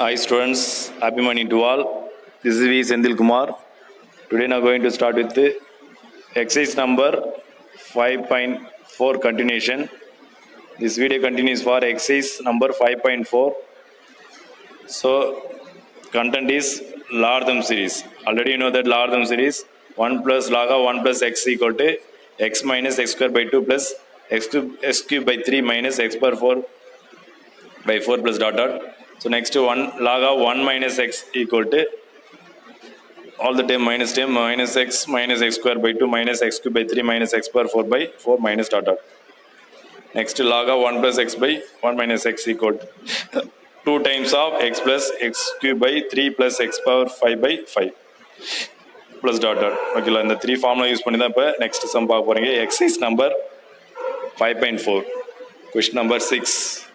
Hi students, happy morning to all. This is V. Sendil Kumar. Today now going to start with the exercise number 5.4 continuation. This video continues for exercise number 5.4. So content is logarithm series. Already you know that logarithm series 1 plus log of 1 plus x equal to x minus x square by 2 plus x cube by 3 minus x power 4 by 4 plus dot dot. So next 1 log of 1 minus x equal to all the time minus x square by 2 minus x cube by 3 minus x power 4 by 4 minus dot dot. Next log of 1 plus x by 1 minus x equal to 2 times of x plus x cube by 3 plus x power 5 by 5 plus dot dot. Okay, இந்த 3 formula use பண்ணி தான் இப்போ next sum பார்க்க போறீங்க. Exercise number 5.4 question number 6.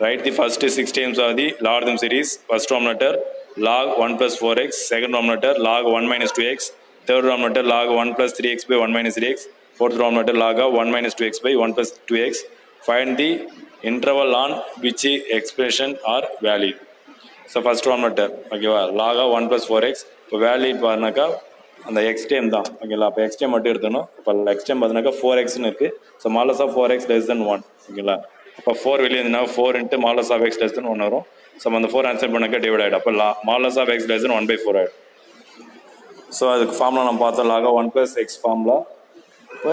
Write the first 6 terms of the logarithm series. First denominator log 1 plus 4x, second denominator log 1 minus 2x, third denominator log 1 plus 3x by 1 minus 3x, fourth denominator log of 1 minus 2x by 1 plus 2x. Find the interval on which expression are valid. So first denominator, okay, log of 1 plus 4x. இப்போ valid பாருனாக்கா அந்த X time தான், ஓகேங்களா. அப்போ X time மட்டும் எடுத்தணும். இப்போ X time பார்த்தினாக்கா 4xன்னு இருக்குது. So modulus of 4x less than 1, ஓகேங்களா. அப்போ 4 வெளியே இருந்ததுனா 4 into modulus of X less than 1 வரும். ஸோ அந்த 4 ஆன்சர் பண்ணாக்கா டிவைட் ஆகிடும். அப்போ மாலஸ் ஆஃப் எக்ஸ் லெஸ் தென் 1/4 ஆகிடும். ஸோ அதுக்கு ஃபார்முலா நம்ம பார்த்தோம், லாக 1 + x ஃபார்முலா. இப்போ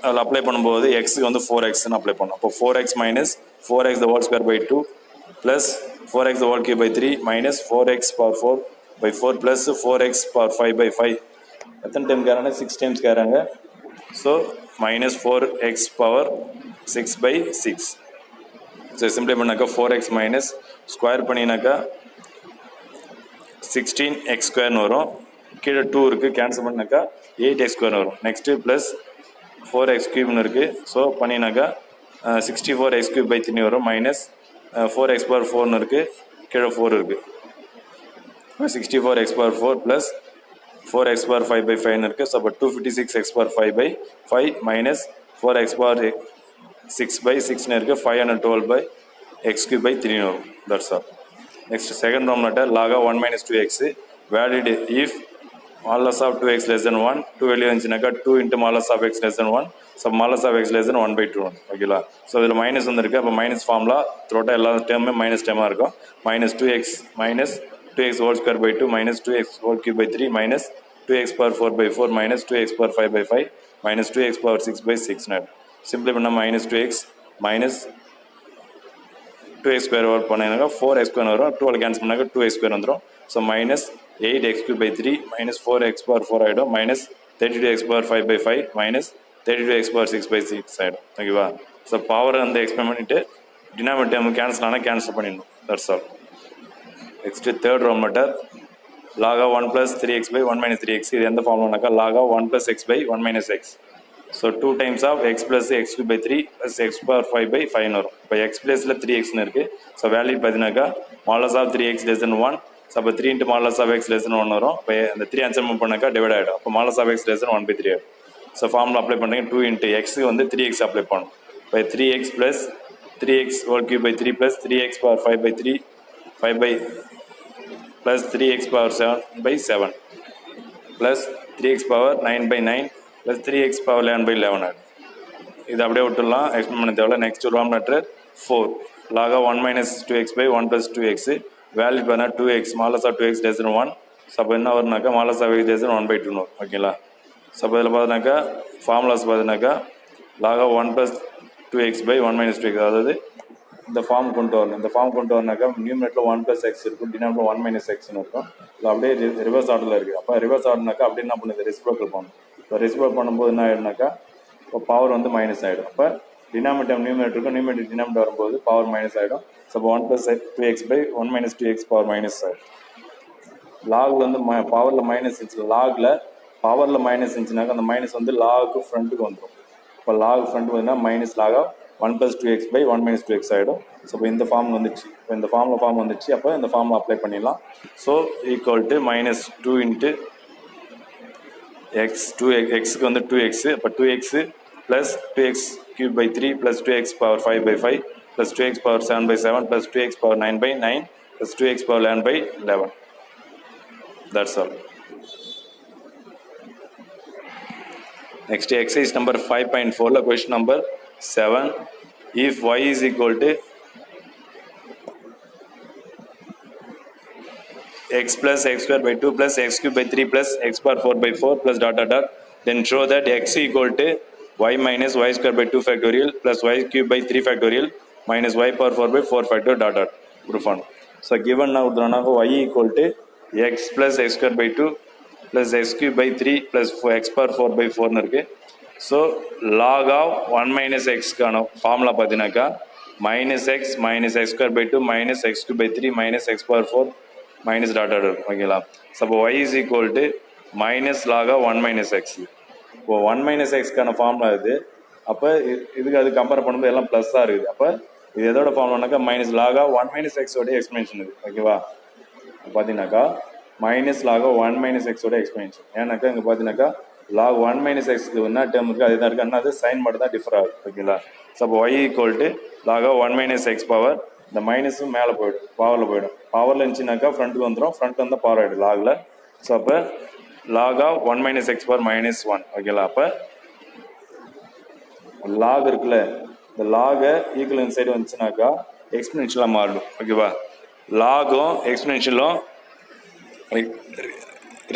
அதில் அப்ளை பண்ணும்போது எக்ஸுக்கு வந்து 4xன்னு அப்ளை பண்ணோம். அப்போ 4x minus 4x the whole square by 2 plus 4x the whole cube by 3 minus 4x power 4 by 4 plus 4x power 5 by 5. எத்தனை டைம் கேட்குறாங்க? 6 டைம்ஸ் கேட்குறாங்க. So minus 4x power 6 by 6. So சிம்பிளை பண்ணாக்கா 4x மைனஸ் ஸ்கொயர் பண்ணினாக்கா 16x ஸ்கொயர்னு வரும். கீழே 2 இருக்குது, cancel பண்ணினாக்கா 8x ஸ்கொயர்னு வரும். நெக்ஸ்ட்டு ப்ளஸ் 4x க்யூப்னு இருக்குது. ஸோ பண்ணினாக்கா 64x க்யூப் by 3 வரும். மைனஸ் 4x பவர் 4னு இருக்குது, கீழே 4 இருக்குது. 64x power 4 plus 4x power 5 by 5னு இருக்குது. ஸோ அப்போ 256x power 5 by 5 minus 4x power 6 by 6னு இருக்குது. 512 by x cube by 3 வரும். That's all. Next second terminator log of 1 minus 2x valid if modulus of 2x less than 1. 2 வெளியே வந்துச்சுனாக்கா 2 into modulus of x less than 1. So modulus of x less than 1/2 வரும், ஓகேங்களா. So இதில் minus வந்துருக்கு. அப்போ minus formula த்ரோட்டா எல்லா டேர்மே minus டேமாக இருக்கும். Minus 2x minus 2x whole square by 2 minus 2x whole cube by 3 minus 2x power 4 by 4 minus 2x power 5 by 5 minus 2x power 6 by 6 net. சிம்பிளை பண்ணால் minus 2x minus 2x square work பண்ணினாக்கா 4x square வரும். 12 cancel பண்ணாக்கா 2x square வந்துடும். So minus 8x cube by 3 minus 4x power 4 ஆகிடும். Minus 32x power 5 by 5 minus 32x power 6 by 6 ஆகிடும், ஓகேவா. So power அந்த எக்ஸ்பிளைன் பண்ணிவிட்டு டினாமினேட்டர் கேன்சல் ஆனால் கேன்சல் பண்ணிடணும். That's all. Next third terminator log of 1 plus 3x by 1 minus 3x. இது எந்த ஃபார்முலானாக்கா log of 1 plus x by 1 minus x. So 2 times of x plus x cube by 3 plus x power 5 by 5 வரும். இப்போ x பிளேஸில் 3xன்னு இருக்குது. So value பார்த்தீங்கன்னாக்கா மாலஸ் of 3x less than 1. So அப்போ 3 into modulus of x less than 1 வரும். இப்போ அந்த 3 ஆன்சர் மூவ் பண்ணாக்கா டிவைட் ஆகிடும். அப்போ மாலஸ் ஆஃப் x less than 1/3 ஆகிடும். ஸோ ஃபார்முலா அப்ளை பண்ணுறீங்க. 2 இன்ட்டு எக்ஸுக்கு வந்து 3x அப்ளை பண்ணணும். இப்போ 3x plus 3x whole cube by 3 plus 3x power 5 by 3 5 by plus 3x power 7 by 7 plus 3x power 9 by 9 plus 3x power 11 by 11. இது அப்படியே விட்டுடலாம், explain பண்ண தேவையில்ல. Next terminator 4 log of 1 minus 2x by 1 plus 2x value பண்ணால் 2x மாலஸ் of 2x less than 1. So அப்போ என்ன வரும்னாக்கா மாலஸ் ஆஃப் x less than 1/2 வரும், ஓகேங்களா. ஸோ அப்போ இதில் பார்த்தீங்கன்னாக்கா ஃபார்முலாஸ் பார்த்தீங்கன்னாக்கா log of 1 plus 2x by 1 minus 2x, அதாவது இந்த ஃபார்ம் கொண்டு வரணும். இந்த ஃபார்ம் கொண்டு வரனாக்கா நியூமரேட்டரில் 1 plus x இருக்கும், டினாமினேட்டரில் 1 minus xன்னு இருக்கும். இல்லை அப்படியே ரிவர்ஸ் ஆர்டரில் இருக்குது. அப்போ ரிவர்ஸ் ஆர்டர்னாக்கா அப்படி என்ன பண்ணுது, ரெசிப்ரோக்கல் பண்ணணும். இப்போ ரெசிப்ரோக்கல் பண்ணும்போது என்ன ஆகிடும்னாக்கா இப்போ பவர் வந்து மைனஸ் ஆகிடும். அப்போ டினாமினேட்டர் நியூமரேட்டருக்கும் நியூமரேட்டர் டினாமினேட்டர் வரும்போது பவர் மைனஸ் ஆகிடும். ஸோ இப்போ 1 plus 2x by 1 minus 2x power minus ஆகிடும். லாகில் வந்து பவரில் மைனஸ் இருந்துச்சு. லாகில் பவரில் மைனஸ் இருந்துச்சுனாக்கா அந்த மைனஸ் வந்து லாகுக்கு ஃப்ரண்ட்டுக்கு வந்துடும். இப்போ லாக் ஃப்ரண்ட் பார்த்தீங்கன்னா minus log of 1 plus 2x by 1 minus 2x ஆகிடும். ஸோ இப்போ இந்த ஃபார்ம் வந்துச்சு. இப்போ இந்த ஃபார்ம் வந்துச்சு. அப்போ இந்த ஃபார்மில் அப்ளை பண்ணிடலாம். So equal to minus 2 into x 2xக்கு வந்து 2x. அப்போ 2x plus 2x cube by 3 plus 2x power 5 by 5 plus 2x power 7 by 7 plus 2x power 9 by 9 plus 2x power 11 by 11. That's all. Next exercise number 5.4 question number 7. If y is equal to x plus x square by 2 plus x cube by 3 plus x power 4 by 4 plus dot dot dot, then show that x equal to y minus y square by 2 factorial plus y cube by 3 factorial minus y power 4 by 4 factorial dot dot. Proof on. So given now y equal to x plus x square by 2 plus x cube by 3 plus x power 4 by 4 இருக்கு. So log of 1 minus x கான formula பார்த்தீங்கன்னாக்கா minus x square by 2 minus x cube by 3 minus x power 4 minus dot dot இருக்கும் ஓகேங்களா. So அப்போ y is equal to minus log of 1 minus x. இப்போ 1 minus x கான formula இது. அப்போ இதுக்கு அது கம்பேர் பண்ணும்போது எல்லாம் ப்ளஸ்ஸாக இருக்குது. அப்போ இது எதோட ஃபார்முலானாக்கா minus log of 1 minus x ஓட எக்ஸ்பென்ஷன் இது ஓகேவா. பார்த்தீங்கன்னாக்கா minus log of 1 minus x ஓட எக்ஸ்பென்ஷன். ஏன்னாக்கா இங்கே பார்த்தீங்கன்னாக்கா log 1 minus x என்ன டேர்ம் இருக்குது அதுதான் இருக்குது. ஆனால் அது சைன் மட்டும் தான் டிஃபர் ஆகுது ஓகேங்களா. ஸோ அப்போ y equal to log of 1 minus x power இந்த மைனஸும் மேலே போயிடும் பவரில் போயிடும். பவரில் இருந்துச்சுனாக்கா ஃப்ரண்ட்டுக்கு வந்துடும், ஃப்ரண்ட் வந்தால் பவர் ஆகிடும் லாகில். ஸோ அப்போ log of 1 minus x power minus 1 ஓகேங்களா. அப்போ லாக் இருக்குல்ல இந்த லாகை ஈக்குவல் சைடு வந்துச்சுனாக்கா எக்ஸ்பென்ஷியலாக மாறிடும் ஓகேவா. லாகும் எக்ஸ்பென்ஷியலும்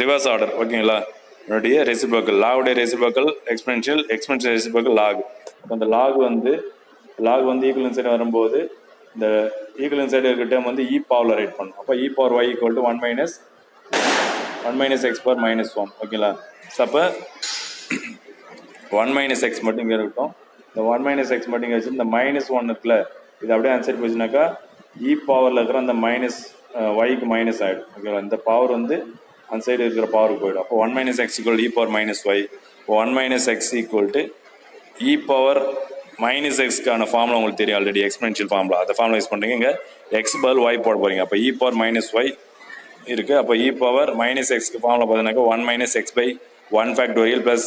ரிவர்ஸ் ஆர்டர் ஓகேங்களா. என்னுடைய ரெசிப்ரோக்கல் லாகுடைய ரெசிப்ரோக்கல் எக்ஸ்பென்ஷியல் ரெசிப்ரோக்கல் லாக். அப்போ அந்த லாக் வந்து ஈக்குவல் சைடு வரும்போது இந்த ஈக்குவல் சைடு இருக்கிற டேர்ம் வந்து இ பவரில் ரைட் பண்ணும். அப்போ e power y equal to 1 minus x power -1 ஓகேங்களா. ஸோ அப்போ 1 minus x மட்டும் இங்கே இருக்கட்டும். இந்த 1 minus x மட்டும் இங்கே வச்சு இந்த -1 இருக்குல்ல இது அப்படியே ஆன்சர் போச்சுனாக்கா இ பவரில் இருக்கிற அந்த மைனஸ் ஒய்க்கு மைனஸ் ஆகிடும் ஓகேவா. இந்த பவர் வந்து அந்த சைடு இருக்கிற பவருக்கு போயிடும். அப்போ 1 minus x equal e power -y. இப்போ 1 minus x equal to e power -xக்கான ஃபார்முலா உங்களுக்கு தெரியும் ஆல்ரெடி எக்ஸ்பென்ஷியல் ஃபார்முலா. அந்த ஃபார்முலா யூஸ் பண்ணுறீங்க. இங்கே எக்ஸ் பதில் y போட போகிறீங்க. அப்போ இ பவர் -y இருக்குது. அப்போ இ பவர் -xக்கு ஃபார்முலா பார்த்தீங்கன்னாக்கா 1 minus x by 1 factorial plus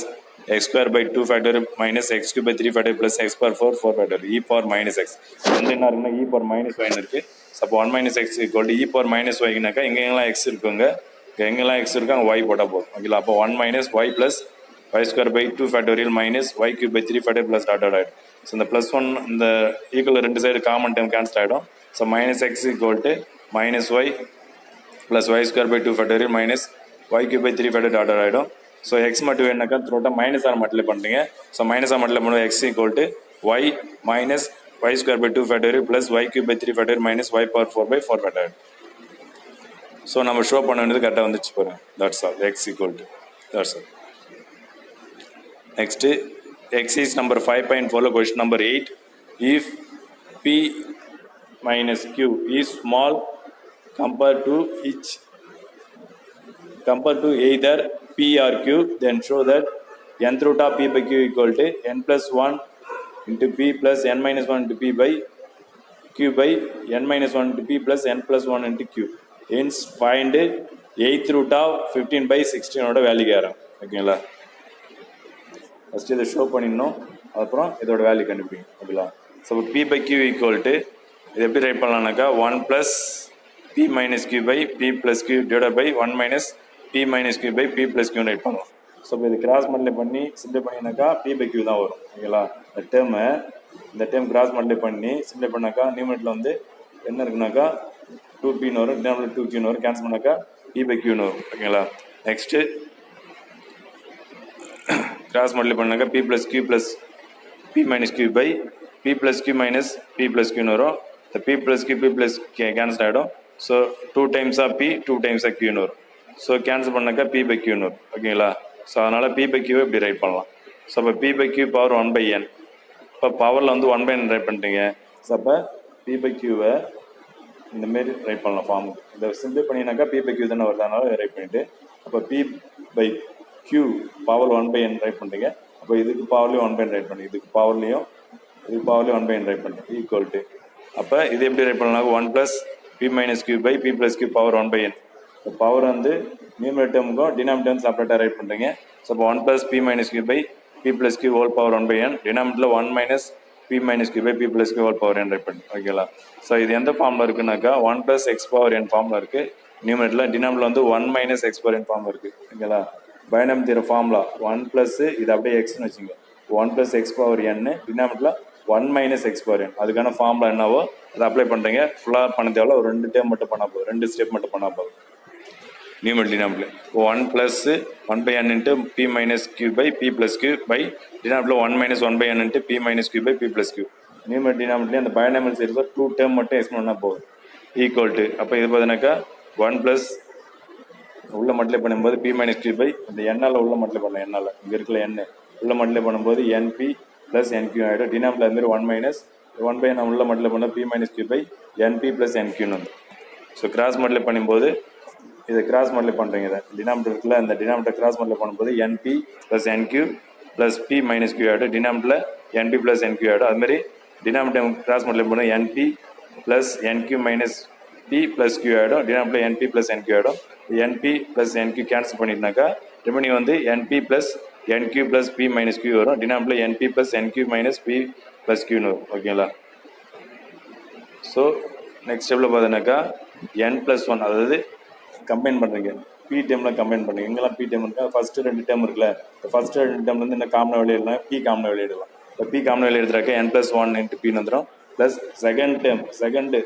x square by 2 factorial minus x cube by 3 factorial plus x power 4 factorial e power minus x வந்து என்ன இருக்குன்னா e power minus y இருக்கு. அப்போ 1 minus x equal to e power minus y னாக்கா எங்கெல்லாம் x இருக்குங்க எங்கெல்லாம் x இருக்கு அங்கே y போட்டால் போதும் ஓகேங்களா. அப்போ 1 minus y plus y square by 2 factorial minus y cube by 3 factorial plus dot dot ஆகிடும். ஸோ இந்த +1 இந்த ஈக்குவல் ரெண்டு சைடு காமன் டைம் கேன்சல் ஆகிடும். So minus x equal to minus y plus y square by 2 factorial minus y cube by 3 factorial dot dot ஆகிடும். So X மட்டும் வேணுனாக்கா த்ரோட்டாக minus ஆர் மட்டில் பண்ணுறீங்க. ஸோ மைனஸ் ஆர் மட்டில் பண்ணுவோம் x equal to y minus y square by 2 factorial plus y cube by 3 factorial minus y power 4 by 4 factorial. So நம்ம show பண்ண வேண்டியது கரெக்டாக வந்துச்சு பாருங்க. That's all x equal to that's all. Next exercise number 5.4 question number 8. If p minus q is small compared to either P or Q, then show that nth root of P by Q equal to n plus 1 into P plus n minus 1 into P by Q by n minus 1 into P plus n plus 1 into Q. Hence find 8th root of 15 by 16 ஓட value கேட்குறேன் ஓகேங்களா. First இதை show பண்ணிடணும், அப்புறம் இதோட value கண்டுபிடிக்கும் ஓகேங்களா. So P by Q equal to இது எப்படி right பண்ணலாம்னாக்கா 1 plus P minus Q by P plus Q divided by 1 minus P minus Q by P plus Q right பண்ணலாம். ஸோ இப்போ இது கிராஸ் மல்டிப்ளை பண்ணி சிம்ப்ளை பண்ணினாக்கா P by Q தான் வரும் ஓகேங்களா. இந்த டேர்ம் கிராஸ் மல்டிப்ளை பண்ணி சிம்ப்ளை பண்ணாக்கா நியூமரேட்டரில் வந்து என்ன இருக்குனாக்கா 2Pன்னு வரும், டினாமினேட்டர் 2Qன்னு வரும், கேன்சல் பண்ணாக்கா P by Qன்னு வரும் ஓகேங்களா. நெக்ஸ்ட்டு கிராஸ் மல்டிப்ளை பண்ணாக்கா P plus Q plus P minus Q by P plus Q minus P plus Qன்னு வரும். இந்த P plus Q கேன்சல் ஆகிடும். ஸோ 2 times P 2 times Qன்னு வரும். ஸோ கேன்சல் பண்ணாக்கா P by Qன்னு வரும் ஓகேங்களா. ஸோ அதனால் P by Q இப்படி ரைட் பண்ணலாம். ஸோ அப்போ P by Q power 1 by n. இப்போ பவரில் வந்து 1 by n ரைட் பண்ணிட்டீங்க. ஸோ அப்போ P by Qவை இந்தமாரி ரைட் பண்ணலாம் ஃபார்ம். இதை சிம்பிள் பண்ணினாக்கா P by Q தானே வருது, அதனால ரைட் பண்ணிவிட்டு அப்போ P by Q power 1 by n right பண்ணிட்டீங்க. அப்போ இதுக்கு பவர்லேயும் 1 by n ரைட் பண்ணி இதுக்கு பவர்லேயும் 1 by n ரைட் பண்ணிட்டீங்க ஈக்குவல் டு. அப்போ இது எப்படி ரைட் பண்ணலாம் 1 plus P minus Q by P plus Q power 1 by n. இப்போ பவர் வந்து நியூமரேட்டருக்கும் டினாமினேட்டரும் செப்பரேட்டாக ரைட் பண்ணுறீங்க. ஸோ இப்போ 1 plus P minus Q by P plus Q whole power 1 by n. டினாமினேட்டரில் 1 minus p minus q by p plus q whole power n right பண்ணி ஓகேங்களா. So இது எந்த ஃபார்மில் இருக்குனாக்கா 1 plus x power n ஃபார்மில் இருக்குது. நியூமரேட்டரில் டினாமில் வந்து 1 minus x power n ஃபார்மில் இருக்குது ஓகேங்களா. பைனம் தீர ஃபார்முலா 1 plus இது அப்படியே எக்ஸ்னு வச்சுங்க 1 plus x power n டினாமினேட்டரில் 1 minus x power n அதுக்கான ஃபார்முலா என்னவோ அதை அப்ளை பண்ணுறீங்க. ஃபுல்லாக பண்ண தேவையில்ல, ஒரு 2 டேம் மட்டும் பண்ணால் போதும், 2 ஸ்டெப் மட்டும் பண்ணால் போதும். Numerator denominator 1 plus 1 by n into p minus q by p plus q by denominator 1 minus 1 by n into p minus q by p plus q. Numerator denominator அந்த பைனாமியல் சீரிஸை 2 டேர்ம் மட்டும் explain பண்ணால் போதும். Equal to அப்போ இது பார்த்தீங்கன்னாக்கா 1 plus உள்ள multiply பண்ணும்போது p minus q by இந்த எண்ணால் உள்ள மல்டிப்ளை பண்ணலாம், எண்ணால் இங்கே இருக்கிற எண்ணு உள்ள மல்டிப்ளை பண்ணும்போது np plus nq ஆகிடும். டினாமினேட்டர் அதுமாதிரி 1 minus 1 by n உள்ள மல்டிப்ளை பண்ணால் p minus q by np plus nqன்னு வந்து. ஸோ கிராஸ் மல்டிப்ளை பண்ணும்போது இதை கிராஸ் மல்டிப்ளை பண்ணுறீங்க. இதை டினாமினேட்டரில் இந்த டினாமினேட்டர் கிராஸ் மல்டிப்ளை பண்ணும்போது np plus nq plus p minus q ஆகிடும். டினாமினேட்டரில் np plus nq ஆகிடும். அதுமாதிரி டினாமினேட்டர் கிராஸ் மல்டிப்ளை பண்ணால் np plus nq minus p plus q ஆகிடும். டினாமினேட்டர் np plus nq ஆகிடும். np plus nq கேன்சல் பண்ணிட்டுனாக்கா remaining வந்து np plus nq plus p minus q வரும். Denominator np plus nq minus p plus qன்னு வரும் ஓகேங்களா. So next ஸ்டெப்பில் பார்த்தீங்கன்னாக்கா n plus 1 அதாவது கம்பைன் பண்ணுறீங்க, பி டேர்மில் கம்பைன் பண்ணுறீங்க. எங்கெல்லாம் பி டேர்ம் இருக்கா ஃபஸ்ட்டு 2 டேர்ம் இருக்குல்ல, இந்த ஃபஸ்ட்டு 2 டேர்ம்லேருந்து இந்த காமனை வெளியிடலாம், பி காமனை வெளியிடலாம். இப்போ பி காமனை வெளியிடுறாக்க n plus 1 into p வந்துடும். ப்ளஸ் செகண்ட் டேர்ம் செகண்டு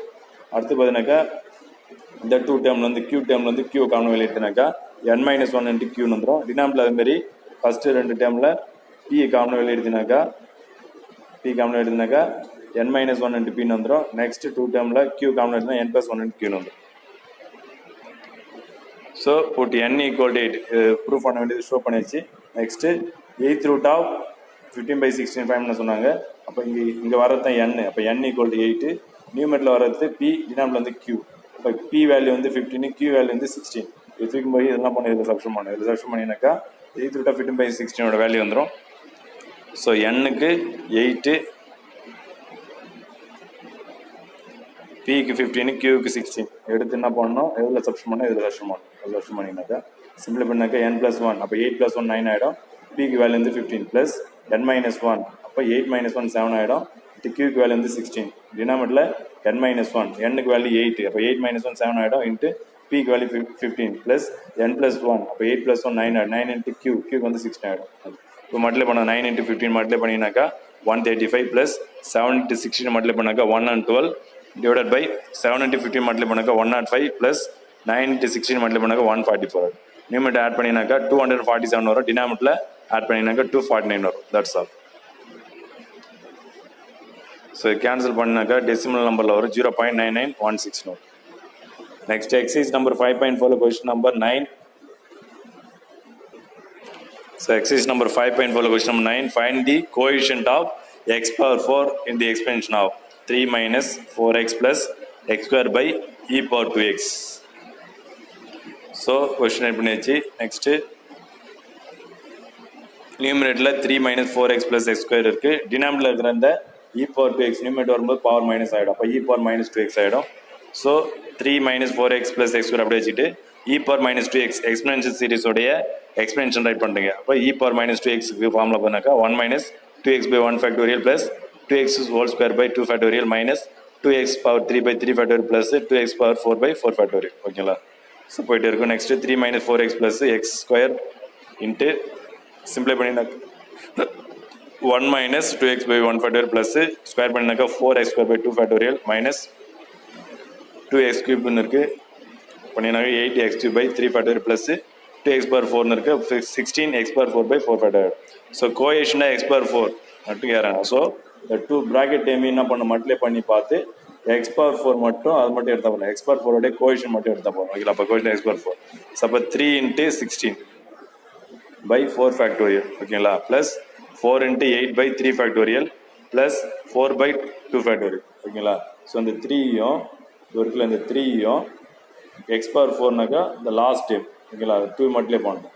அடுத்து பார்த்தீங்கன்னாக்கா இந்த 2 டேர்ம்லேருந்து q டேர்ம்லேருந்து q காமனை வெளியிடுனாக்கா n minus 1 into q வந்துடும். டினாமினேட்டர் அதுமாரி ஃபஸ்ட்டு 2 டேர்மில் p காமனை வெளியிடுனாக்கா n minus 1 into p வந்துடும். நெக்ஸ்ட் 2 டேர்மில் q காமனை எழுதினா n plus 1 into q வந்துடும். So put n equal to 8 proof பண்ண வேண்டியது ஷோ பண்ணிடுச்சு. நெக்ஸ்ட்டு 8th root of 15/16 5 சொன்னாங்க. அப்போ இங்கே வர்றது தான் n. அப்போ n equal to 8, நியூமரேட்டரில் வர்றது p, டினாமினேட்டரில் வந்து q. இப்போ p வேல்யூ வந்து 15, q வேல்யூ வந்து 16. இது தூக்கும் போய் இதெல்லாம் பண்ணி இதில் சப்ஸ்டியூட் பண்ணணும். இதில் சப்ஸ்டியூட் பண்ணினாக்கா 8th root of 15/16 வேல்யூ வந்துடும். ஸோ n-க்கு 8, p-க்கு 15, q-க்கு 16 எடுத்து என்ன பண்ணணும், எதில் சப்ஸ்டியூட் பண்ணணும், இதில் சப்ஸ்டியூட் பண்ணணும். இதில் சப்ஸ்டியூட் பண்ணிங்கனாக்கா சிம்பிள் பண்ணாக்கா n plus 1 அப்போ 8 plus 1 9 ஆகிடும். p-க்கு வேல்யூ வந்து 15 ப்ளஸ் n minus 1 அப்போ 8 minus 1 7 ஆகிடும். q-க்கு வேல்யூ வந்து 16. டினாமினேட்டரில் n minus 1 n-க்கு வேல்யூ 8 அப்போ 8 minus 1 7 ஆகிடும். இன்ட்டு p-க்கு வேல்யூ 15 ப்ளஸ் n plus 1 அப்போ 8 plus 1 9 ஆகிடும். 9 into q-க்கு வந்து 16 ஆகிடும். இப்போ மல்டிப்ளை பண்ண 9 into 15 மல்டிப்ளை பண்ணினாக்கா 135 ப்ளஸ் 7 into 16 மல்டிப்ளை பண்ணாக்கா 112 divided by 7 into 15 மல்டிப்ளை பண்ணாக்கா 105 ப்ளஸ் 9 into 16 மல்டிப்ளை பண்ணாக்கா 144. நியூமரேட்டர் ஆட் பண்ணினாக்கா 247 வரும். டினாமினேட்டரில் ஆட் பண்ணினாக்கா 249 வரும். That's all. ஸோ கேன்சல் பண்ணினாக்கா டெசிமல் நம்பரில் வரும் 0.9916 வரும். Next exercise number 5.4 question number 9. So exercise number 5.4 question number 9. Find the coefficient of x power 4 in the expansion of 3 minus 4x plus x square by e power 2x. So question பண்ணியாச்சு. Next நியூமரேட்டரில் 3 minus 4x plus x square இருக்குது. டினாமினேட்டரில் இருக்கிற அந்த e power 2x numerator வரும்போது power minus ஆகிடும். அப்போ e power minus 2x ஆகிடும். So 3 minus 4x plus x square அப்படியே வச்சுட்டு e power minus 2x expansion சீரிஸோடைய எக்ஸ்பென்ஷன் ரைட் பண்ணுறீங்க. அப்போ e power minus 2xக்கு ஃபார்முலா பண்ணாக்கா 1 minus 2x by 1 factorial plus 2x whole square by 2 factorial minus 2x power 3 by 3 factorial plus 2x power 4 by 4 factorial. ஓகேங்களா. So போயிட்டு இருக்கும். Next 3 minus 4x plus x square into சிம்பிளை பண்ணினாக்கா 1 minus 2x by 1 factorial plus square பண்ணினாக்கா 4x square by 2 factorial minus 2x cube இருக்குது பண்ணினாக்கா 8x cube by 3 factorial plus 2x power 4 இருக்குது 16x power 4 by 4 factorial. So coefficient x power 4 மட்டும் கேட்குறாங்க. So இந்த 2 bracket time என்ன பண்ண multiply பண்ணி பார்த்து x power 4 மட்டும் அது மட்டும் எடுத்தால் போகணும். x power 4 கோஎஃபிஷியன்ட் மட்டும் எடுத்தால் போகணும். ஓகேங்களா. அப்போ கோஎஃபிஷியன்ட் x power 4 ஸோ அப்போ 3 into 16 by 4 factorial. ஓகேங்களா. Plus 4 into 8 by 3 factorial plus 4 by 2 factorial. ஓகேங்களா. ஸோ இந்த 3யும் இருக்குல்ல இந்த 3யும் x power 4னாக்கா இந்த லாஸ்ட் டைம் ஓகேங்களா 2 மல்டிப்ளை பண்ணணும்.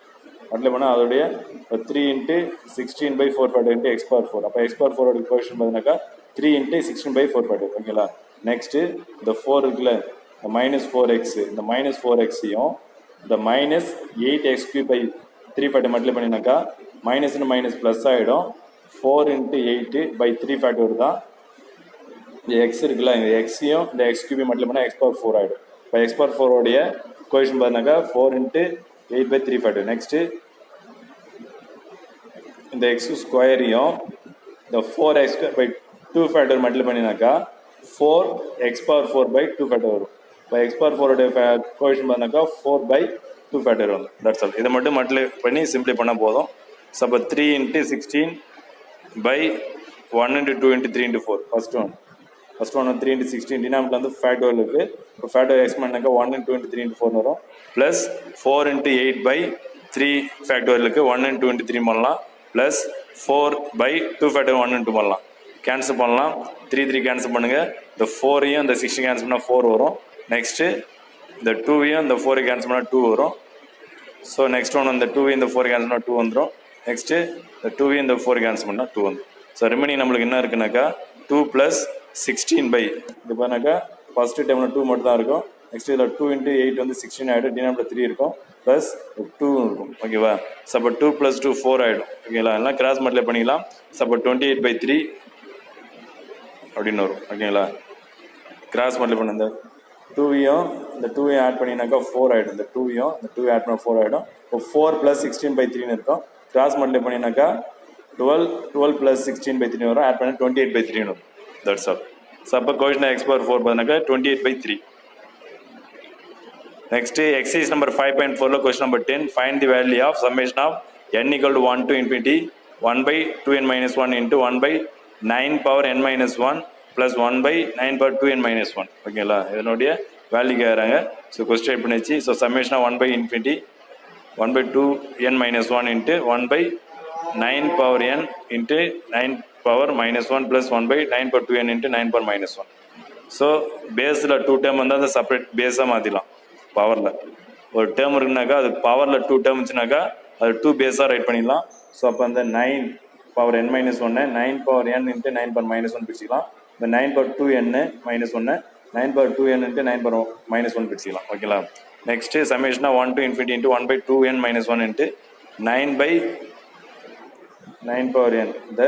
மல்டிப்ளை பண்ணால் அதோடைய 3 into 16 by 4 factorial into x power 4. அப்போ x power 4 கோஎஃபிஷியன்ட் பார்த்தீங்கன்னாக்கா 3 into 16 by 4 factorial. ஓகேங்களா. நெக்ஸ்ட்டு இந்த 4 இருக்குல்ல இந்த மைனஸ் 4x இந்த மைனஸ் 4xையும் இந்த minus 8x cube by 3 factorial multiply பண்ணினாக்கா மைனஸ்னு மைனஸ் ப்ளஸ் ஆகிடும். 4 into 8 by 3 factor தான் இந்த எக்ஸ் இருக்குல்ல, இந்த எக்ஸையும் இந்த எக்ஸ் கியூபையும் மட்டும் பண்ணால் எக்ஸ் பவர் 4 ஆகிடும். இப்போ எக்ஸ் பவர் 4 உடைய கோஎஃபிஷியன்ட் பார்த்தீங்கன்னாக்கா 4 into 8 by 3 factor. நெக்ஸ்ட்டு இந்த எக்ஸ் ஸ்கொயரையும் இந்த 4x by 2 factor மட்டும் பண்ணினாக்கா 4x power 4 by 2 factor வரும். இப்போ எக்ஸ் பவர் 4 உடைய கோஎஃபிஷியன்ட் பார்த்தீங்கன்னாக்கா 4 by 2 factor வரும். That's all. இதை மட்டும் பண்ணி சிம்பிளை பண்ணால் போதும். ஸோ அப்போ 3 into 16 by 1 into 2 into 3 into 4. First one 3 into 16 denominator வந்து ஃபேக்டோரியல் இருக்குது. இப்போ ஃபேக்டோரியல் எக்ஸ் பண்ணாக்கா 1 into 2 into 3 into 4 வரும். Plus 4 into 8 by 3 ஃபேக்டோரியலுக்கு 1 into 2 into 3 பண்ணலாம். ப்ளஸ் 4 by 2 ஃபேக்டோரியல் 1 into 2 பண்ணலாம். கேன்சல் பண்ணலாம். 3 கேன்சல் பண்ணுங்கள். இந்த 4ஐயும் இந்த 16 கேன்சல் பண்ணால் 4 வரும். நெக்ஸ்ட்டு இந்த 2ஐயும் இந்த 4 கேன்சல் பண்ணால் 2 வரும். ஸோ நெக்ஸ்ட் ஒன் இந்த 2 இந்த 4 கேன்சல் பண்ணால் 2 வந்துடும். நெக்ஸ்ட்டு இந்த 2 இந்த 4 கேன்சல் பண்ணால் 2 வந்துடும். ஸோ ரிமைனிங் நம்மளுக்கு என்ன இருக்குனாக்கா 2 + 16 by இது பண்ணாக்கா ஃபஸ்ட்டு டைமில் 2 மட்டும் தான் இருக்கும். நெக்ஸ்ட் இதில் 2 into 8 வந்து 16 ஆகிடும். டினாமினேட்டர் 3 இருக்கும். ப்ளஸ் 2 இருக்கும். ஓகேவா? ஸோ அப்போ 2 + 2 4 ஆகிடும். ஓகேங்களா? எல்லாம் கிராஸ் மல்டிப்ளை பண்ணிக்கலாம். ஸோ அப்போ 28 by 3 அப்படின்னு வரும். ஓகேங்களா? கிராஸ் மல்டிப்ளை பண்ண இந்த 2ஐயும் இந்த 2ஐயும் ஆட் பண்ணினாக்கா 4 ஆகிடும். இந்த 2ஐயும் இந்த 2 ஆட் பண்ணால் 4 ஆகிடும். இப்போ 4 + 16 by 3 இருக்கும். கிராஸ் மல்டிப்ளை பண்ணினாக்கா 12 + 16 by 3 வரும். ஆட் பண்ணி 28 by 3 வரும். That's all. ஸோ அப்போ கோஎஃபிஷியன்ட் x power 4 பார்த்தீங்கன்னாக்கா 28 by 3. நெக்ஸ்ட் எக்ஸசைஸ் நம்பர் 5.4ல question number 10 find the value of summation of n = 1 to infinity 1 by 2n - 1 into 1 by 9 power n - 1 plus 1 by 9 power 2n - 1. ஓகேங்களா? இதனுடைய value கேட்குறாங்க. So question பண்ணிச்சு. So summation of 1 by infinity 1 by 2n - 1 into 1 by 9 power n into 9 power -1 plus 1 by 9 power 2n into 9 power -1. So பேஸில் 2 term வந்து அதை separate பேஸாக மாற்றிடலாம். பவரில் ஒரு டேர்ம் இருக்குனாக்கா அது பவரில் 2 டேர்ம் இருந்துச்சுனாக்கா அது 2 பேஸாக ரைட் பண்ணிடலாம். ஸோ அப்போ அந்த 9 power n - 1 9 power n into 9 power -1 பிடிச்சிக்கலாம். இந்த 9 power 2n -1 9 power 2n into 9 power -1 பிடிச்சிக்கலாம். ஓகேங்களா? நெக்ஸ்ட்டு சம்மேஷனாக 1 to infinity into 1 by 2n - 1 into 9 by 9 power n. இந்த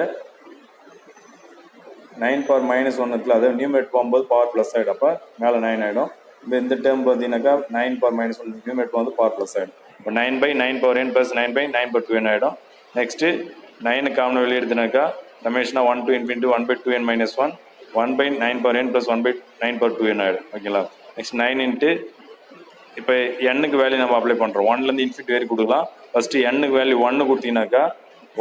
9 power -1 இருக்குல்ல, அதை நியூமரேட் போகும்போது பவர் ப்ளஸ் ஆகிடும். அப்போ மேலே 9 ஆகிடும். இந்த டேர்ம் பார்த்தீங்கன்னாக்கா 9 power -1 நியூமரேட் போகும்போது பவர் ப்ளஸ் ஆகிடும். இப்போ 9 by 9 power n plus 9 by 9 power 2n ஆகிடும். நெக்ஸ்ட்டு 9 காமன் வெளியே எடுத்துனாக்கா சம்மேஷனாக 1 to infinity 1 by 2n - 1 1 by 9 power n plus 1 by 9 power 2n ஆகிடும். ஓகேங்களா? நெக்ஸ்ட் 9 into இப்போ எண்ணுக்கு வேல்யூ நம்ம அப்ளை பண்ணுறோம். 1லேருந்து இன்ஃபினிட்டி வரைக்கும் கொடுக்கலாம். ஃபஸ்ட்டு எண்ணுக்கு value 1 கொடுத்தீங்கன்னாக்கா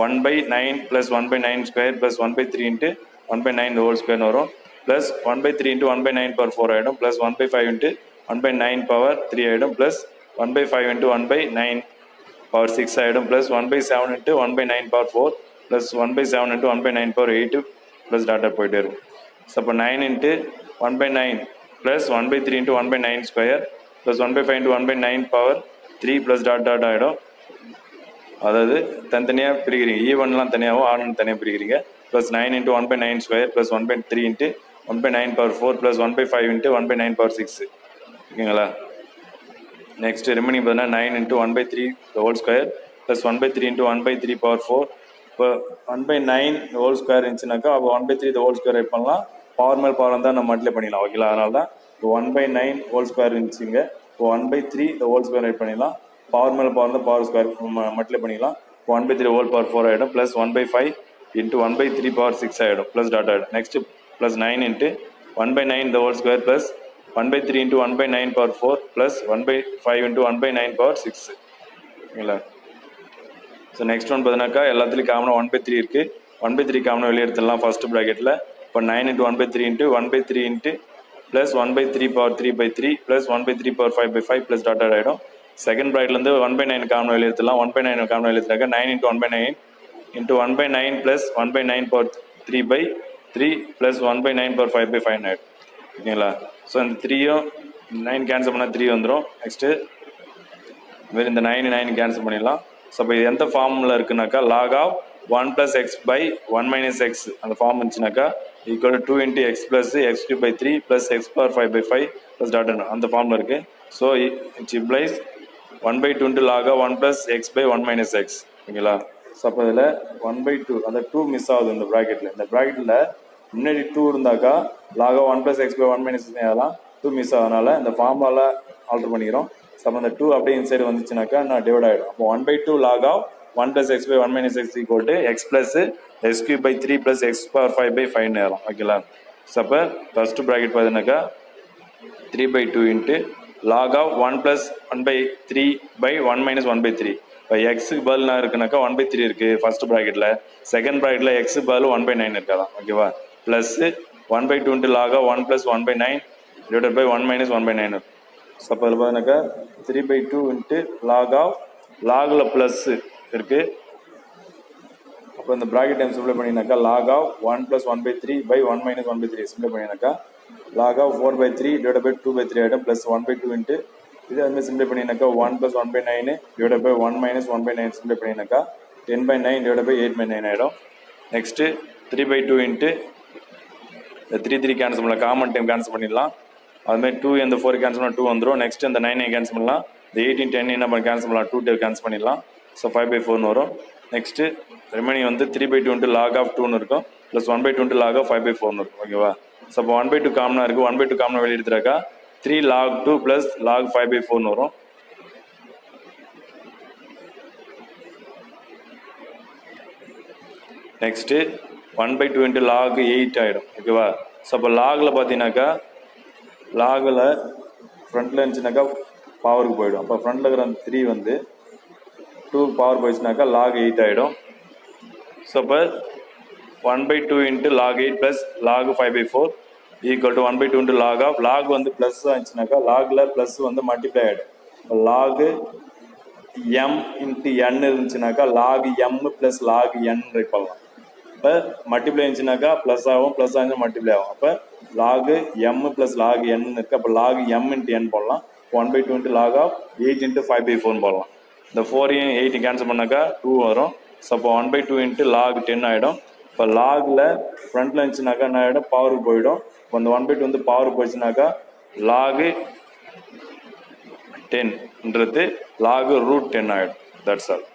1 by 9 plus 1 by 9 square plus 1 by 3 into 1 by 9 whole square வரும். Plus 1 by 3 into 1 by 9 power 4 ஆகிடும். Plus 1 by 5 into 1 by 9 power 3 ஆகிடும். Plus 1 by 5 into 1 by 9 power 6 ஆகிடும். Plus 1 by 7 into 1 by 9 power 4 plus 1 by 7 into 1 by 9 power 8 plus dot dot போயிட்டே இருக்கும். So அப்போ 9 into 1 by 9 plus 1 by 3 into 1 by 9 square plus 1 by 5 into 1 by 9 power 3 plus dot ஆகிடும். அதாவது தனித்தனியாக பிரிக்கிறீங்க. ஈவன்லாம் தனியாகவும் ஆர்னு தனியாக பிரிக்கிறீங்க. Plus 9 into 1 by 9 square plus 1 by 3 into 1 by 9 power 4 plus 1 by 5 into 1 by 9 power 6. ஓகேங்களா? நெக்ஸ்ட் ரிமைனிங் பார்த்தீங்கன்னா 9 into 1 by 3 whole square plus 1 by 3 into 1 by 3 power 4. இப்போ 1 by 9 ஹோல் ஸ்கொயர் இருந்துச்சுனாக்கா அப்போ 1 by 3 ஹோல் ஸ்கொயர் பண்ணலாம். Power மேல் power தான் நம்ம multiply பண்ணிடலாம். ஓகேங்களா? அதனால தான் இப்போ 1 by 9 ஹோல் ஸ்கொயர் இருந்துச்சுங்க. இப்போ 1 by 3 ஹோல் ஸ்கொயர் ரைட் பண்ணிடலாம். பவர் மேல் பவர் தான் பவர் ஸ்கொயர் மல்டிப்ளை பண்ணிடலாம். 1 by 3 ஹோல் பவர் 4 ஆகிடும். Plus 1 by 5 into 1 by 3 power 6 ஆகிடும். ப்ளஸ் டாட் ஆகிடும். Next plus 9 into 1 by 9 the whole square plus 1 by 3 into 1 by 9 power 4 plus 1 by 5 into 1 by 9 power 6. ஓகேங்களா? So next one பார்த்தீங்கன்னாக்கா எல்லாத்துலேயும் காமனாக 1 by 3 இருக்குது. 1 by 3 காமனாக வெளியே எடுத்துடலாம் ஃபர்ஸ்ட் ப்ராக்கெட்டில். இப்போ 9 into 1 by 3 into 1 by 3 into plus 1 by 3 power 3 by 3 plus 1 by 3 power 5 by 5 plus dot ஆகிடும். செகண்ட் ப்ராக்கெட்லேருந்து 1 by 9 காமனாக வெளியே எடுத்துடலாம். 1 by 9 காமனாக வெளியே எடுத்துனாக்கா 9 into 1 by 9 into 1 by 9 plus 1 by 9 power 3 by 3 plus 1 by 9 power 5 by 5 ஆகிடும். ஓகேங்களா? ஸோ இந்த 3யும் 9 கேன்சல் பண்ணால் 3 வந்துடும். நெக்ஸ்ட்டு வேறு இந்த 9 கேன்சல் பண்ணிடலாம். ஸோ இப்போ இது எந்த ஃபார்மில் இருக்குனாக்கா log of 1 plus x by 1 minus x அந்த form இருந்துச்சுனாக்கா equal 2 into x plus x cube by 3 plus x power 5 by 5 plus dot அந்த ஃபார்மில் இருக்குது. So it implies 1 by 2 into log of 1 plus x by 1 minus x. ஓகேங்களா? So அப்போ இதில் 1/2 அந்த 2 miss ஆகுது இந்த ப்ராக்கெட்டில். இந்த ப்ராக்கெட்டில் முன்னாடி 2 இருந்தாக்கா log of 1 plus x by 1 minus அதெல்லாம் 2 மிஸ் ஆகுதுனால இந்த ஃபார்முலாவில் ஆல்டர் பண்ணிக்கிறோம். ஸோ அப்போ அந்த 2 அப்படியே இன்சைடு வந்துச்சுனாக்கா நான் டிவைட் ஆகிடும். அப்போ 1/2 log of 1 plus x by 1 minus x equal to x plus x cube by 3 plus x power 5 by 5 நேரம். ஓகேங்களா? ஸோ அப்போ ஃபர்ஸ்ட் ப்ராக்கெட் பார்த்தீங்கன்னாக்கா 3/2 into log of 1 plus 1 by 3 by 1 minus 1 by 3. இப்போ எக்ஸுக்கு பதிலாக இருக்குனாக்கா 1/3 இருக்குது ஃபர்ஸ்ட் ப்ராக்கெட்டில். செகண்ட் ப்ராக்கெட்டில் எக்ஸுக்கு பதில் 1/9 இருக்காதான். ஓகேவா? Plus 1/2 into log of 1 plus 1/9 divided by 1 minus 1/9 இருக்கும். ஸோ அப்போ அதில் பார்த்தீங்கன்னாக்கா 3/2 இன்ட்டு log of லாகில் ப்ளஸ் இருக்குது. அப்போ இந்த ப்ராக்கெட் டைம் சிம்பிளை பண்ணினாக்கா log of 1 plus 1/3 by 1 minus 1/3 சிம்பிளை பண்ணினாக்கா log of 4/3 divided by 2/3 ஆகிடும். ப்ளஸ் 1/2 இன்ட்டு இது அதுமாதிரி சிம்பிளை பண்ணினாக்கா 1 plus 1/9 divided by 1 minus 1/9 சிம்பிளை பண்ணினாக்கா 10/9 divided by 8/9 ஆகிடும். நெக்ஸ்ட்டு 3/2 இன்ட்டு இந்த 3 கேன்சல் பண்ணலாம், காமன் டைம் கேன்சல் பண்ணிடலாம். அதுமாதிரி 2 இந்த 4 கேன்சல் பண்ணால் 2 வந்துடும். நெக்ஸ்ட் இந்த 9 கேன்சல் பண்ணலாம். இந்த 18 10 என்ன பண்ணி கேன்சல் பண்ணலாம், 2 கேன்சல் பண்ணிடலாம். ஸோ 5/4 வரும். நெக்ஸ்ட்டு ரிமைனிங் வந்து 3/2 இன்ட்டு log of 2 இருக்கும். ப்ளஸ் 1/2 இன்ட்டு log of 5/4 இருக்கும். ஓகேவா? ஸோ அப்போ 1/2 காமனாக இருக்குது. 1/2 காமனாக வெளியே எடுத்துட்டாக்கா 3 log 2 ப்ளஸ் log 5/4 வரும். நெக்ஸ்ட்டு 1/2 இன்ட்டு log 8 ஆகிடும். ஓகேவா? ஸோ அப்போ லாகில் பார்த்தீங்கன்னாக்கா லாகில் ஃப்ரண்ட்டில் இருந்துச்சுனாக்கா பவருக்கு போயிடும். அப்போ ஃப்ரண்ட்டில் இருக்கிற அந்த 3 வந்து 2 பவர் போயிடுச்சுனாக்கா log 8 ஆகிடும். ஸோ அப்போ 1/2 into log 8 plus log 5/4 equal to 1/2 into log வந்து ப்ளஸ் ஆச்சுனாக்கா லாகில் ப்ளஸ் வந்து மல்டிப்ளை ஆகிடும். இப்போ log m into n இருந்துச்சுனாக்கா log m plus log n right பண்ணலாம். இப்போ மல்டிப்ளை இருந்துச்சுனாக்கா ப்ளஸ் ஆகும், ப்ளஸ் ஆகும் மல்டிப்ளை ஆகும். அப்போ log m plus log n இருக்குது. அப்போ log m இன்ட்டு n போடலாம். 1/2 இன்ட்டு log of 8 இன்ட்டு 5/4 போடலாம். இந்த 4 8 கேன்சல் பண்ணாக்கா 2 வரும். ஸோ அப்போ 1/2 இன்ட்டு log 10 ஆகிடும். இப்போ லாகில் ஃப்ரண்ட்டில் இருந்துச்சுனாக்கா என்ன ஆகிடும், பவருக்கு போயிடும். இப்போ இந்த 1/2 வந்து பவருக்கு போயிடுச்சுனாக்கா log 10ன்றது log √10 ஆகிடும். That's all.